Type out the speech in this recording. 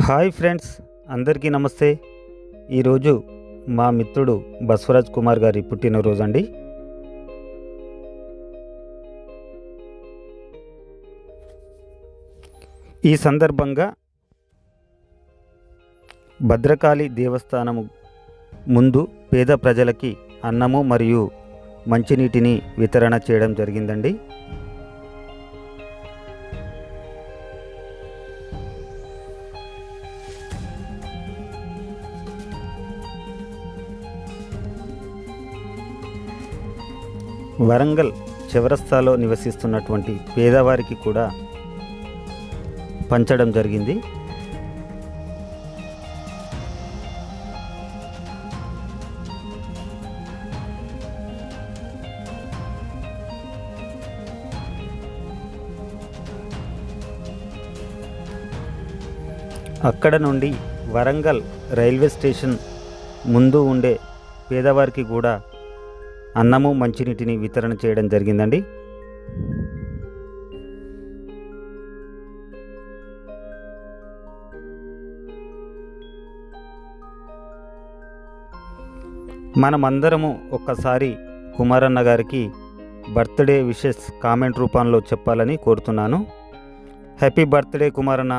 Hi friends, అందరికీ నమస్తే. ఈరోజు మా మిత్రుడు బసవరాజ్ కుమార్ గారి పుట్టినరోజు అండి. ఈ సందర్భంగా భద్రకాళి దేవస్థానము ముందు పేద ప్రజలకి అన్నము మరియు మంచినీటిని వితరణ చేయడం జరిగిందండి. వరంగల్ చౌరస్తాలో నివసిస్తున్నటువంటి పేదవారికి కూడా పంచడం జరిగింది. అక్కడ నుండి వరంగల్ రైల్వే స్టేషన్ ముందు ఉండే పేదవారికి కూడా అన్నము మంచినీటిని వితరణ చేయడం జరిగిందండి. మనమందరము ఒక్కసారి కుమారన్న గారికి బర్త్డే విషెస్ కామెంట్ రూపంలో చెప్పాలని కోరుతున్నాను. Happy birthday కుమారన్న.